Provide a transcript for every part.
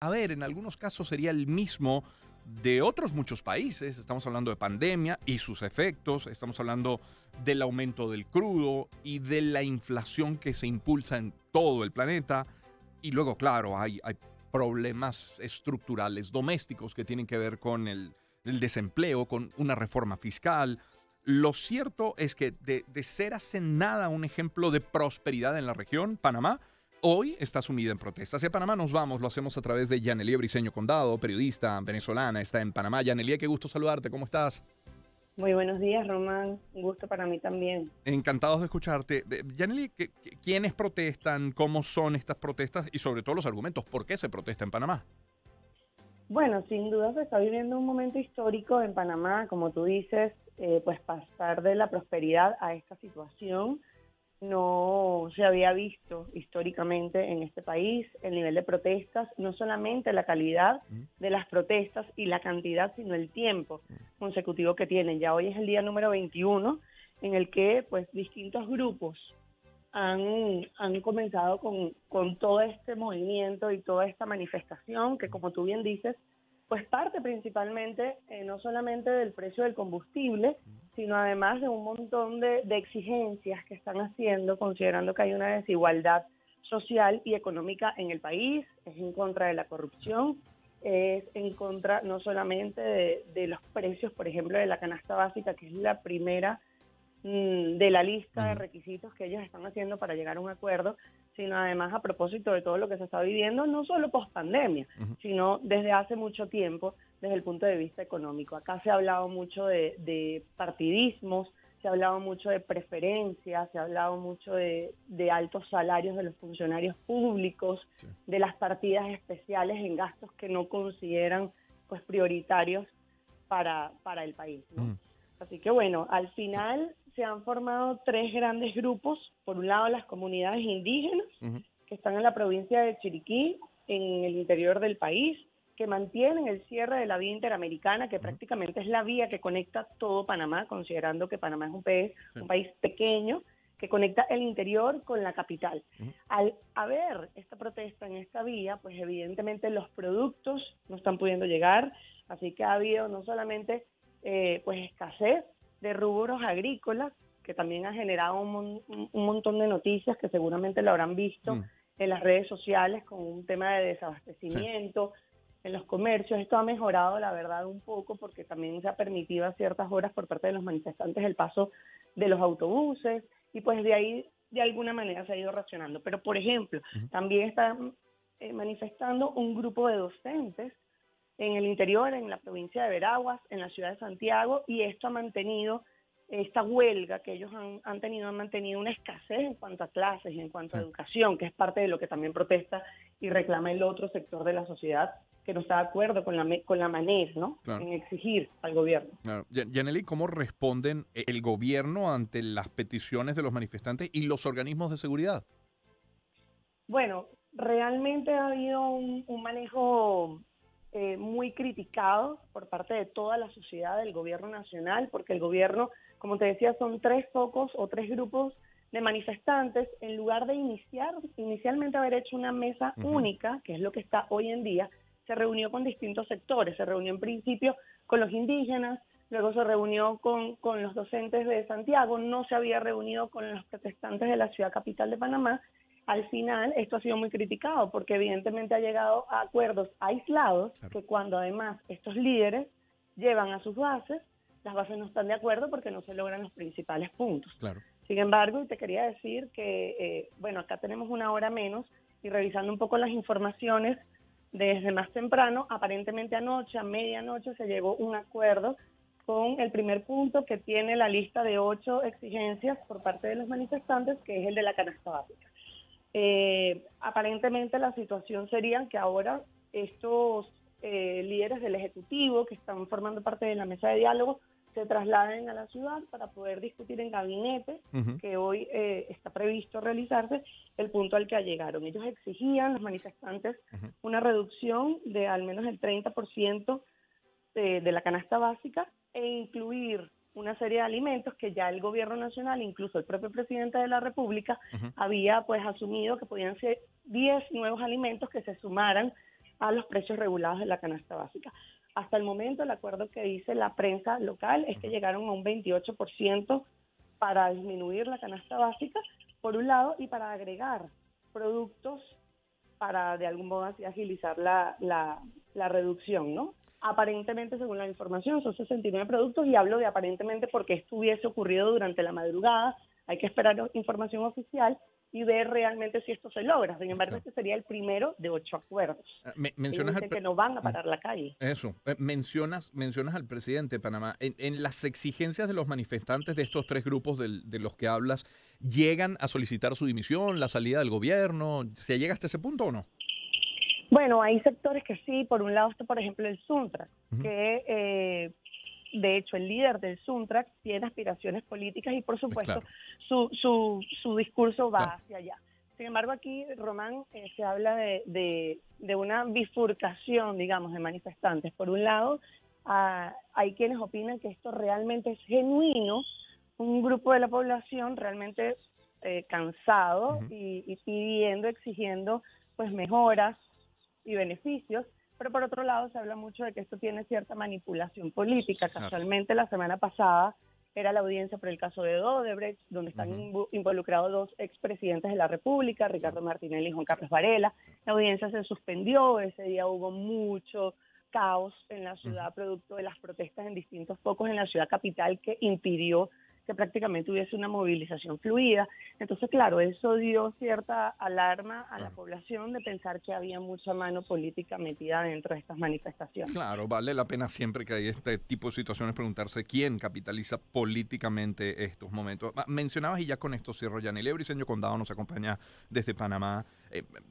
a ver, en algunos casos sería el mismo de otros muchos países. Estamos hablando de pandemia y sus efectos, estamos hablando del aumento del crudo y de la inflación que se impulsa en todo el planeta. Y luego, claro, hay problemas estructurales, domésticos que tienen que ver con el desempleo, con una reforma fiscal. Lo cierto es que de ser hace nada un ejemplo de prosperidad en la región, Panamá hoy está sumida en protestas. Hacia Panamá nos vamos, lo hacemos a través de Yanelie Briceño Condado, periodista venezolana, está en Panamá. Yanelie, qué gusto saludarte, ¿cómo estás? Muy buenos días, Román. Un gusto para mí también. Encantados de escucharte. Yanelie, ¿quiénes protestan? ¿Cómo son estas protestas? Y sobre todo los argumentos, ¿por qué se protesta en Panamá? Bueno, sin duda se está viviendo un momento histórico en Panamá, como tú dices, pues pasar de la prosperidad a esta situación no se había visto históricamente en este país. El nivel de protestas, no solamente la calidad de las protestas y la cantidad, sino el tiempo consecutivo que tienen. Ya hoy es el día número 21 en el que pues distintos grupos han comenzado con todo este movimiento y toda esta manifestación que, como tú bien dices, pues parte principalmente no solamente del precio del combustible, sino además de un montón de exigencias que están haciendo, considerando que hay una desigualdad social y económica en el país, es en contra de la corrupción, es en contra no solamente de los precios, por ejemplo, de la canasta básica, que es la primera de la lista de requisitos que ellos están haciendo para llegar a un acuerdo, sino además a propósito de todo lo que se está viviendo, no solo post pandemia, sino desde hace mucho tiempo, desde el punto de vista económico. Acá se ha hablado mucho de partidismos, se ha hablado mucho de preferencias, se ha hablado mucho de altos salarios de los funcionarios públicos, de las partidas especiales en gastos que no consideran pues prioritarios para el país, ¿no? Así que bueno, al final se han formado tres grandes grupos. Por un lado, las comunidades indígenas, que están en la provincia de Chiriquí, en el interior del país, que mantienen el cierre de la vía interamericana, que prácticamente es la vía que conecta todo Panamá, considerando que Panamá es un país pequeño, que conecta el interior con la capital. Al haber esta protesta en esta vía, pues evidentemente los productos no están pudiendo llegar, así que ha habido no solamente pues escasez de rubros agrícolas, que también ha generado un montón de noticias que seguramente lo habrán visto en las redes sociales con un tema de desabastecimiento en los comercios. Esto ha mejorado, la verdad, un poco porque también se ha permitido a ciertas horas por parte de los manifestantes el paso de los autobuses y pues de ahí de alguna manera se ha ido racionando. Pero, por ejemplo, también están manifestando un grupo de docentes en el interior, en la provincia de Veraguas, en la ciudad de Santiago, y esto ha mantenido, esta huelga que ellos han tenido, han mantenido una escasez en cuanto a clases y en cuanto a educación, que es parte de lo que también protesta y reclama el otro sector de la sociedad que no está de acuerdo con la manera, ¿no? Claro. En exigir al gobierno. Claro. Yanelie, ¿cómo responden el gobierno ante las peticiones de los manifestantes y los organismos de seguridad? Bueno, realmente ha habido un manejo muy criticado por parte de toda la sociedad, del gobierno nacional, porque el gobierno, como te decía, son tres focos o tres grupos de manifestantes. En lugar de inicialmente haber hecho una mesa única, que es lo que está hoy en día, se reunió con distintos sectores. Se reunió en principio con los indígenas, luego se reunió con los docentes de Santiago, no se había reunido con los protestantes de la ciudad capital de Panamá. Al final, esto ha sido muy criticado porque evidentemente ha llegado a acuerdos aislados, que cuando además estos líderes llevan a sus bases, las bases no están de acuerdo porque no se logran los principales puntos. Claro. Sin embargo, y te quería decir que, bueno, acá tenemos una hora menos y revisando un poco las informaciones desde más temprano, aparentemente anoche, a medianoche, se llegó a un acuerdo con el primer punto que tiene la lista de 8 exigencias por parte de los manifestantes, que es el de la canasta básica. Aparentemente la situación sería que ahora estos líderes del Ejecutivo que están formando parte de la mesa de diálogo se trasladen a la ciudad para poder discutir en gabinete, que hoy está previsto realizarse, el punto al que llegaron. Ellos exigían, los manifestantes, una reducción de al menos el 30% de la canasta básica e incluir una serie de alimentos que ya el gobierno nacional, incluso el propio presidente de la República, había pues asumido que podían ser 10 nuevos alimentos que se sumaran a los precios regulados de la canasta básica. Hasta el momento, el acuerdo que dice la prensa local es que llegaron a un 28% para disminuir la canasta básica, por un lado, y para agregar productos para, de algún modo, así agilizar la reducción, ¿no? Aparentemente, según la información, son 69 productos, y hablo de aparentemente porque esto hubiese ocurrido durante la madrugada. Hay que esperar información oficial y ver realmente si esto se logra. Sin embargo, este sería el primero de 8 acuerdos. Mencionas Ellos dicen que no van a parar la calle. Eso, mencionas al presidente de Panamá. En las exigencias de los manifestantes de estos tres grupos de los que hablas, ¿llegan a solicitar su dimisión, la salida del gobierno? ¿Se llega hasta ese punto o no? Bueno, hay sectores que sí. Por un lado está, por ejemplo, el Suntrack, que de hecho el líder del Suntrack tiene aspiraciones políticas y, por supuesto, Claro. su discurso va Claro. hacia allá. Sin embargo, aquí, Román, se habla de una bifurcación, digamos, de manifestantes. Por un lado, hay quienes opinan que esto realmente es genuino, un grupo de la población realmente cansado y pidiendo, exigiendo pues mejoras y beneficios, pero por otro lado se habla mucho de que esto tiene cierta manipulación política. Claro. Casualmente la semana pasada era la audiencia por el caso de Odebrecht, donde están involucrados dos expresidentes de la República, Ricardo Martinelli y Juan Carlos Varela. La audiencia se suspendió, ese día hubo mucho caos en la ciudad producto de las protestas en distintos focos en la ciudad capital, que impidió que prácticamente hubiese una movilización fluida. Entonces, claro, eso dio cierta alarma a la población de pensar que había mucha mano política metida dentro de estas manifestaciones. Claro, vale la pena siempre que hay este tipo de situaciones preguntarse quién capitaliza políticamente estos momentos. Mencionabas, y ya con esto cierro, Yanelia Briceño Condado nos acompaña desde Panamá.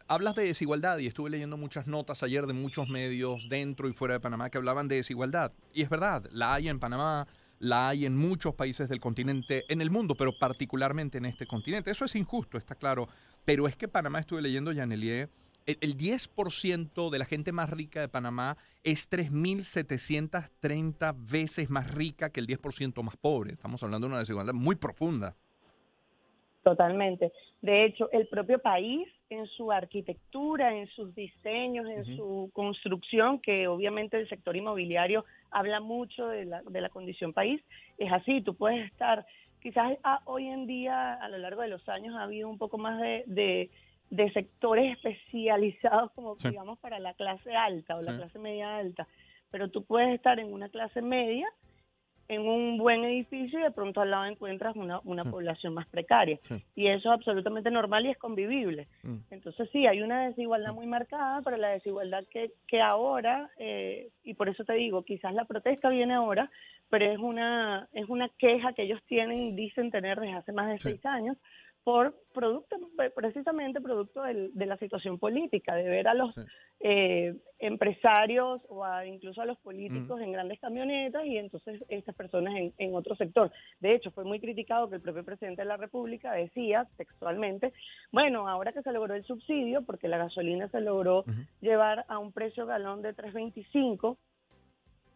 Hablas de desigualdad y estuve leyendo muchas notas ayer de muchos medios dentro y fuera de Panamá que hablaban de desigualdad. Y es verdad, la hay en Panamá, la hay en muchos países del continente, en el mundo, pero particularmente en este continente. Eso es injusto, está claro. Pero es que Panamá, estuve leyendo, Yanelie, el 10% de la gente más rica de Panamá es 3.730 veces más rica que el 10% más pobre. Estamos hablando de una desigualdad muy profunda. Totalmente. De hecho, el propio país, en su arquitectura, en sus diseños, en su construcción, que obviamente el sector inmobiliario habla mucho de la condición país, es así. Tú puedes estar, quizás hoy en día, a lo largo de los años, ha habido un poco más de sectores especializados, como digamos, para la clase alta o la clase media alta. Pero tú puedes estar en una clase media, en un buen edificio, y de pronto al lado encuentras una población más precaria. Y eso es absolutamente normal y es convivible. Entonces sí, hay una desigualdad muy marcada, pero la desigualdad que ahora, y por eso te digo, quizás la protesta viene ahora, pero es una queja que ellos tienen, dicen tener desde hace más de 6 años, por precisamente producto de la situación política, de ver a los empresarios o incluso a los políticos en grandes camionetas, y entonces estas personas en otro sector. De hecho, fue muy criticado que el propio presidente de la República decía textualmente, bueno, ahora que se logró el subsidio, porque la gasolina se logró llevar a un precio galón de 3.25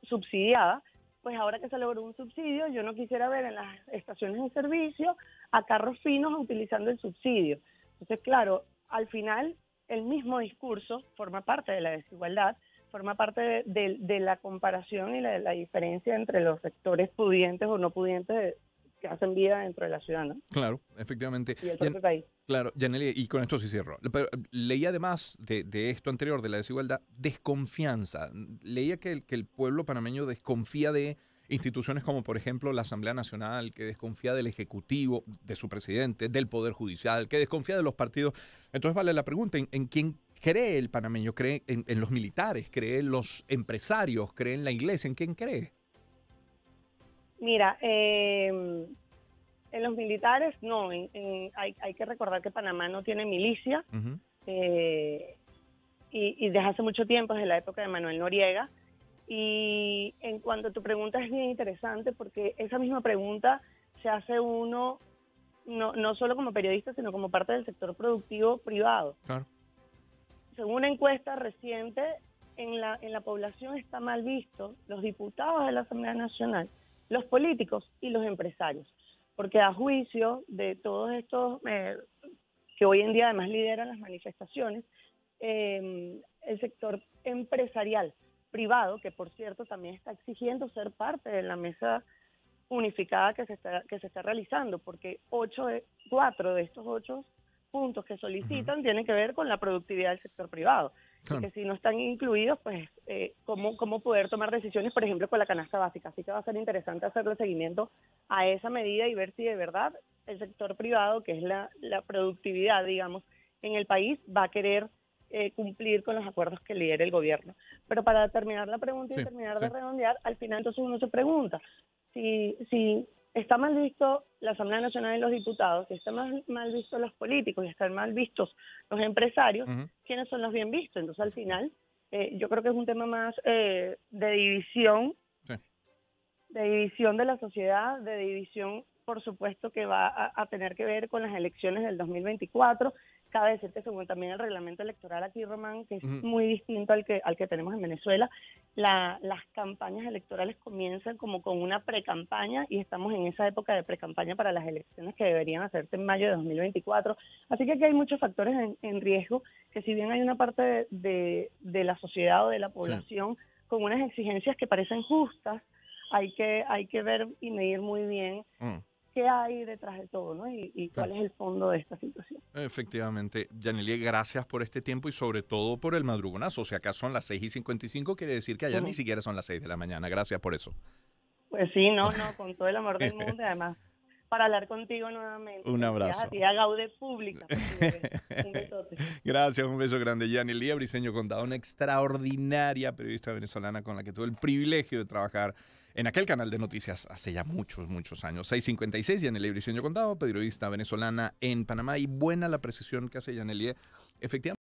subsidiada, pues ahora que se logró un subsidio, yo no quisiera ver en las estaciones de servicio a carros finos utilizando el subsidio. Entonces, claro, al final el mismo discurso forma parte de la desigualdad, forma parte de la comparación y la diferencia entre los sectores pudientes o no pudientes que hacen vida dentro de la ciudad, ¿no? Claro, efectivamente. Y el propio país. Claro, Yanelia, y con esto sí cierro. Pero leí además de esto anterior, de la desigualdad, desconfianza. Leía que el pueblo panameño desconfía de instituciones como, por ejemplo, la Asamblea Nacional, que desconfía del Ejecutivo, de su presidente, del Poder Judicial, que desconfía de los partidos. Entonces vale la pregunta, ¿en quién cree el panameño? ¿Cree en los militares? ¿Cree en los empresarios? ¿Cree en la iglesia? ¿En quién cree? Mira, en los militares no, hay que recordar que Panamá no tiene milicia, y desde hace mucho tiempo, desde la época de Manuel Noriega. Y en cuanto a tu pregunta, es bien interesante porque esa misma pregunta se hace uno no solo como periodista, sino como parte del sector productivo privado. Claro. Según una encuesta reciente, en la población está mal visto los diputados de la Asamblea Nacional, los políticos y los empresarios, porque a juicio de todos estos que hoy en día además lideran las manifestaciones, el sector empresarial privado, que por cierto también está exigiendo ser parte de la mesa unificada que se está realizando, porque 4 de estos 8 puntos que solicitan tienen que ver con la productividad del sector privado. Claro. Y que si no están incluidos, pues cómo poder tomar decisiones, por ejemplo, con la canasta básica. Así que va a ser interesante hacerle seguimiento a esa medida y ver si de verdad el sector privado, que es la productividad, digamos, en el país, va a querer cumplir con los acuerdos que lidera el gobierno. Pero para terminar la pregunta y terminar de redondear, al final entonces uno se pregunta, si está mal visto la Asamblea Nacional de los Diputados, si está mal visto los políticos y están mal vistos los empresarios, ¿quiénes son los bien vistos? Entonces al final yo creo que es un tema más de división, de la sociedad, de división, por supuesto, que va a tener que ver con las elecciones del 2024. Cabe decir que según también el reglamento electoral aquí, Román, que es muy distinto al que tenemos en Venezuela, las campañas electorales comienzan como con una precampaña y estamos en esa época de precampaña para las elecciones que deberían hacerse en mayo de 2024. Así que aquí hay muchos factores en riesgo, que si bien hay una parte de la sociedad o de la población con unas exigencias que parecen justas, hay que ver y medir muy bien qué hay detrás de todo, ¿no? Y cuál es el fondo de esta situación. Efectivamente. Yanilie, gracias por este tiempo y sobre todo por el madrugonazo. O sea, acá son las 6:55, quiere decir que allá ni siquiera son las 6 de la mañana. Gracias por eso. Pues sí, no, con todo el amor del mundo, y además, para hablar contigo nuevamente. Un abrazo. A ti, a Gaude Pública. Un besote. Gracias, un beso grande. Yanilie Briceño Contado, una extraordinaria periodista venezolana con la que tuve el privilegio de trabajar en aquel canal de noticias hace ya muchos años. 6:56, Yanilie Briceño Contado, periodista venezolana en Panamá. Y buena la precisión que hace Yanilie. Efectivamente.